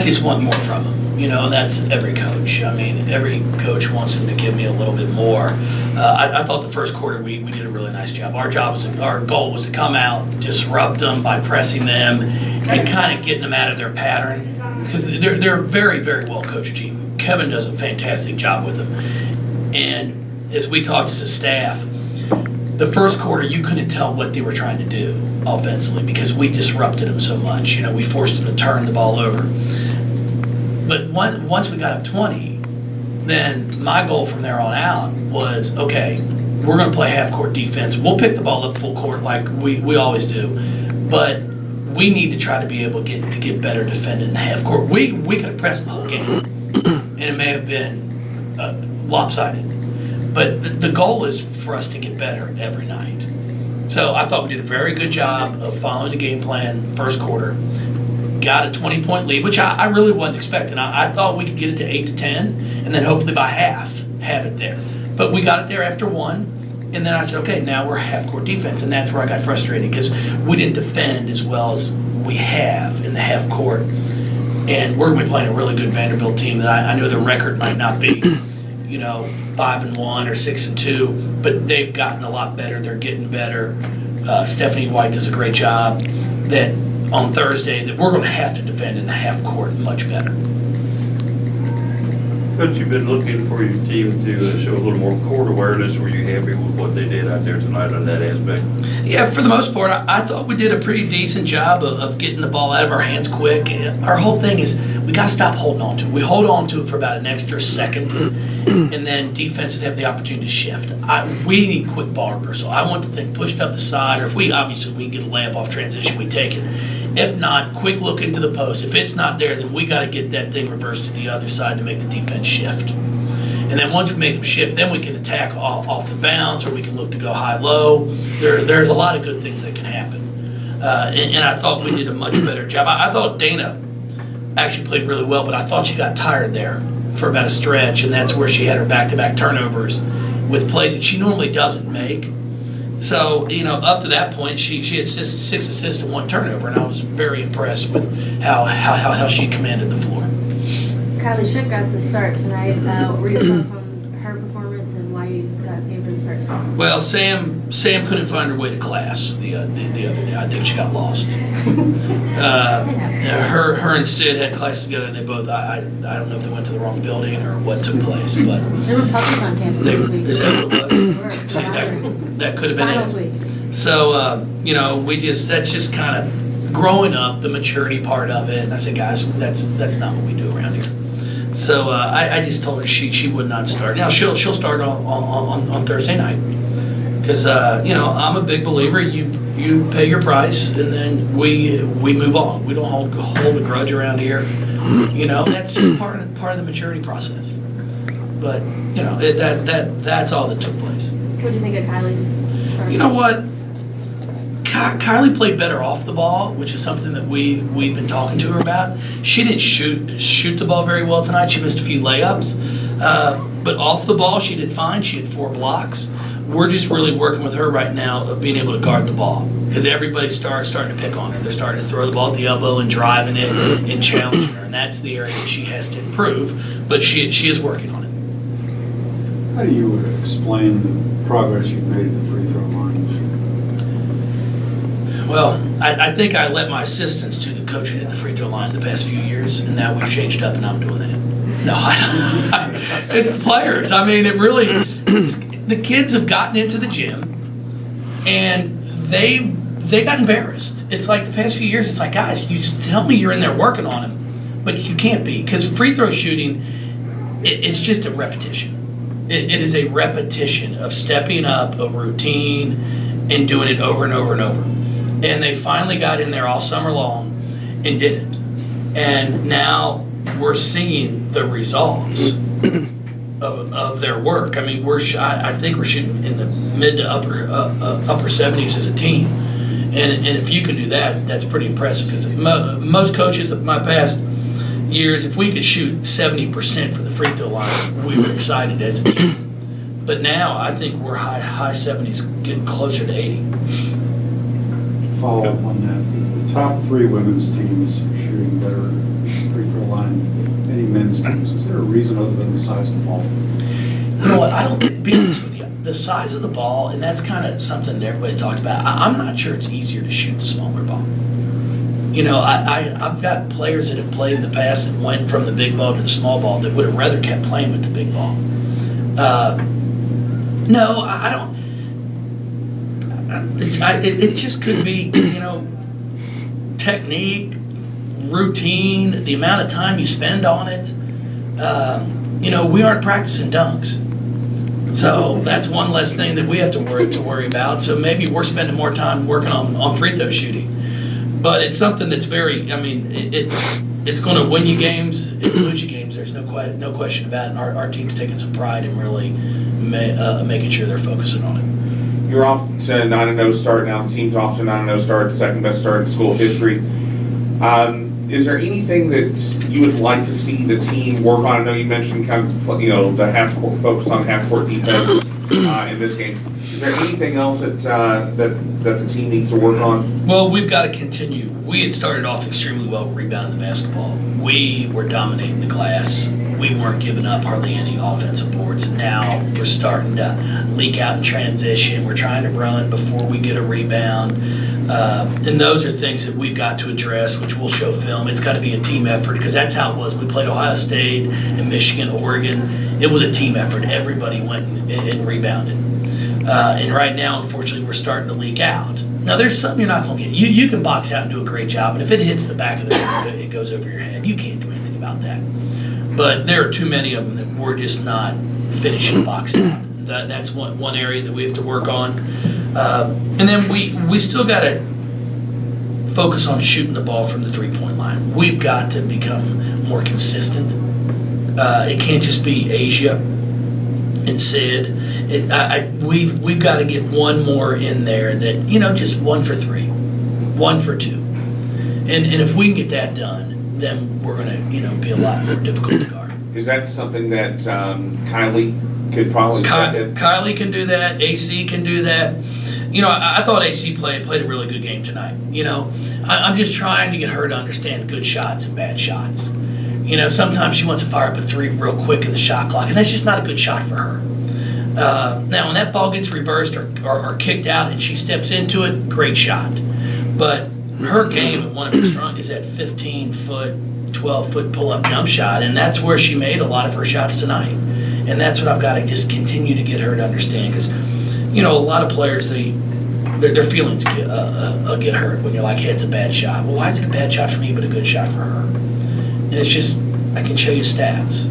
just want more from them. That's every coach. I mean, every coach wants them to give me a little bit more. I thought the first quarter we did a really nice job. Our goal was to come out, disrupt them by pressing them, and kind of getting them out of their pattern, because they're a very, very well coached team. Kevin does a fantastic job with them, and as we talked as a staff, the first quarter you couldn't tell what they were trying to do offensively because we disrupted them so much. We forced them to turn the ball over. But once we got up 20, then my goal from there on out was, okay, we're going to play half-court defense. We'll pick the ball up full court like we always do, but we need to try to be able to get better defended in the half court. We could have pressed the whole game, and it may have been lopsided. But the goal is for us to get better every night. So I thought we did a very good job of following the game plan first quarter. Got a 20-point lead, which I really wasn't expecting. I thought we could get it to 8 to 10, and then hopefully by half have it there. But we got it there after one, and then I said, okay, now we're half-court defense, and that's where I got frustrated because we didn't defend as well as we have in the half court. And we're going to be playing a really good Vanderbilt team that I know the record might not be, 5-1 or 6-2, but they've gotten a lot better. They're getting better. Stephanie White does a great job. That on Thursday that we're going to have to defend in the half court much better. Coach, you've been looking for your team to show a little more court awareness. Were you happy with what they did out there tonight on that aspect? Yeah, for the most part, I thought we did a pretty decent job of getting the ball out of our hands quick. Our whole thing is we got to stop holding on to it. We hold on to it for about an extra second, and then defenses have the opportunity to shift. We need quick ball reversal. I want the thing pushed up the side, or if we can get a layup off transition, we take it. If not, quick look into the post. If it's not there, then we got to get that thing reversed to the other side to make the defense shift. And then once we make them shift, then we can attack off the bounce, or we can look to go high-low. There's a lot of good things that can happen. And I thought we did a much better job. I thought Dana actually played really well, but I thought she got tired there for about a stretch, and that's where she had her back-to-back turnovers with plays that she normally doesn't make. So, up to that point, she had 6 assists and 1 turnover, and I was very impressed with how she commanded the floor. Kylie Shook got the start tonight. What were your thoughts on her performance and why you gave her the start tonight? Well, Sam couldn't find her way to class the other day. I think she got lost. Her and Sid had class together, and they both, I don't know if they went to the wrong building or what took place, but there were puppies on campus this week. Is that what it was? See, that could have been Finals it. Week. So, that's just kind of growing up, the maturity part of it. And I said, guys, that's not what we do around here. So I just told her she would not start. Now she'll start on Thursday night because I'm a big believer. You pay your price and then we move on. We don't hold a grudge around here. That's just part of the maturity process. But that's all that took place. What do you think of Kylie's start? You know what? Kylie played better off the ball, which is something that we've been talking to her about. She didn't shoot the ball very well tonight. She missed a few layups. But off the ball, she did fine. She had 4 blocks. We're just really working with her right now of being able to guard the ball because everybody's starting to pick on her. They're starting to throw the ball at the elbow and driving it and challenging her, and that's the area that she has to improve. But she is working on it. How do you explain the progress you've made at the free throw line this year? Well, I think I let my assistants do the coaching at the free throw line the past few years, and now we've changed up and I'm doing that. No, I don't. It's the players. I mean, the kids have gotten into the gym, and they got embarrassed. It's like the past few years, it's like, guys, you tell me you're in there working on them, but you can't be because free throw shooting, it's just a repetition. It is a repetition of stepping up a routine and doing it over and over and over. And they finally got in there all summer long and did it. And now we're seeing the results of their work. I mean, I think we're shooting in the mid to upper 70s as a team. And if you can do that, that's pretty impressive because most coaches of my past years, if we could shoot 70% from the free throw line, we were excited as a team. But now I think we're high 70s, getting closer to 80. Follow up on that. The top 3 women's teams are shooting better free throw line these games? Is there a reason other than the size of the ball? You know what, I don't, be honest with you, the size of the ball, and that's kind of something that everybody's talked about, I'm not sure it's easier to shoot the smaller ball. You know, I've got players that have played in the past that went from the big ball to the small ball that would have rather kept playing with the big ball. No, I don't. It just could be, you know, technique, routine, the amount of time you spend on it. You know, we aren't practicing dunks. So that's one less thing that we have to worry about. So maybe we're spending more time working on free throw shooting. But it's something that's very, I mean, it's going to win you games, it lose you games. There's no question about it. And our team's taking some pride in really making sure they're focusing on it. You're off to 9-0 start now. The team's off to 9-0 start, second best start in school history. Is there anything that you would like to see the team work on? I know you mentioned kind of, you know, the half-court focus on half-court defense in this game. Is there anything else that the team needs to work on? Well, we've got to continue. We had started off extremely well rebounding the basketball. We were dominating the glass. We weren't giving up hardly any offensive boards. Now we're starting to leak out in transition. We're trying to run before we get a rebound. And those are things that we've got to address, which we'll show film. It's got to be a team effort because that's how it was. We played Ohio State and Michigan, Oregon. It was a team effort. Everybody went and rebounded. And right now, unfortunately, we're starting to leak out. Now, there's something you're not going to get. You can box out and do a great job, and if it hits the back of the rim, it goes over your head. You can't do anything about that. But there are too many of them that we're just not finishing box out. That's one area that we have to work on. And then we still got to focus on shooting the ball from the three-point line. We've got to become more consistent. It can't just be Asia and Sid. We've got to get one more in there that, you know, just 1 for 3, 1 for 2. And if we can get that done, then we're going to, you know, be a lot more difficult to guard. Is that something that Kylie could probably step in? Kylie can do that. AC can do that. You know, I thought AC played a really good game tonight. You know, I'm just trying to get her to understand good shots and bad shots. You know, sometimes she wants to fire up a 3 real quick in the shot clock, and that's just not a good shot for her. Now, when that ball gets reversed or kicked out and she steps into it, great shot. But her game and one of her strong is that 15-foot, 12-foot pull-up jump shot, and that's where she made a lot of her shots tonight. And that's what I've got to just continue to get her to understand because, you know, a lot of players, their feelings get hurt when you're like, hey, it's a bad shot. Well, why is it a bad shot for me but a good shot for her? And it's just, I can show you stats.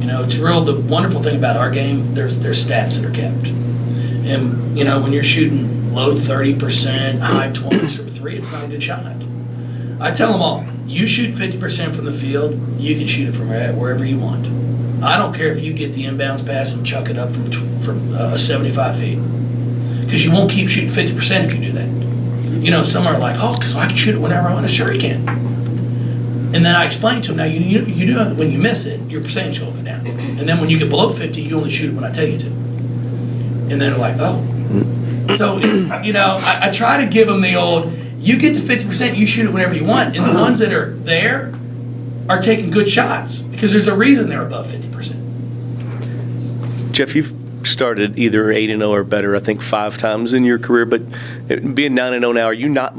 You know, it's real. The wonderful thing about our game, there's stats that are kept. And, you know, when you're shooting low 30%, high 20s from 3, it's not a good shot. I tell them all, you shoot 50% from the field, you can shoot it from wherever you want. I don't care if you get the inbounds pass and chuck it up from 75 feet. Because you won't keep shooting 50% if you do that. You know, some are like, oh, I can shoot it whenever I want. Sure you can. And then I explain to them, now you do when you miss it, your percentage will go down. And then when you get below 50, you only shoot it when I tell you to. And then they're like, oh. So, you know, I try to give them the old, you get to 50%, you shoot it whenever you want. And the ones that are there are taking good shots because there's a reason they're above 50%. Jeff, you've started either 8-0 or better, I think 5 times in your career, but being 9-0 now, are you not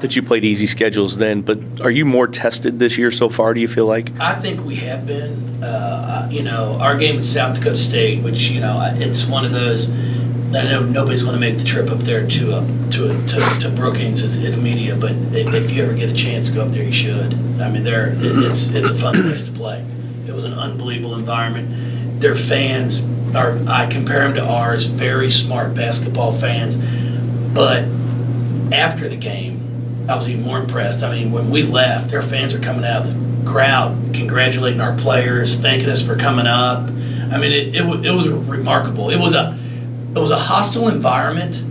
that you played easy schedules then, but are you more tested this year so far, do you feel like? I think we have been. You know, our game with South Dakota State, which, you know, it's one of those, I know nobody's going to make the trip up there to Brookings as media, but if you ever get a chance to go up there, you should. I mean, it's a fun place to play. It was an unbelievable environment. Their fans I compare them to ours, very smart basketball fans. But after the game, I was even more impressed. I mean, when we left, their fans are coming out of the crowd, congratulating our players, thanking us for coming up. I mean, it was remarkable. It was a hostile environment,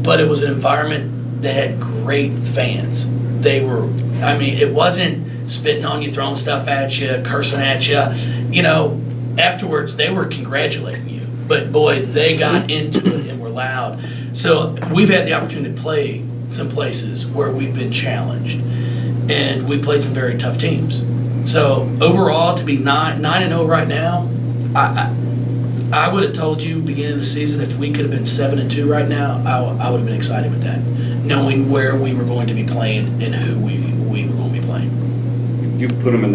but it was an environment that had great fans. They were, I mean, it wasn't spitting on you, throwing stuff at you, cursing at you. You know, afterwards, they were congratulating you. But, boy, they got into it and were loud. So we've had the opportunity to play some places where we've been challenged. And we played some very tough teams. So overall, to be 9-0 right now, I would have told you beginning of the season if we could have been 7-2 right now, I would have been excited with that, knowing where we were going to be playing and who we were going to be playing. You put them in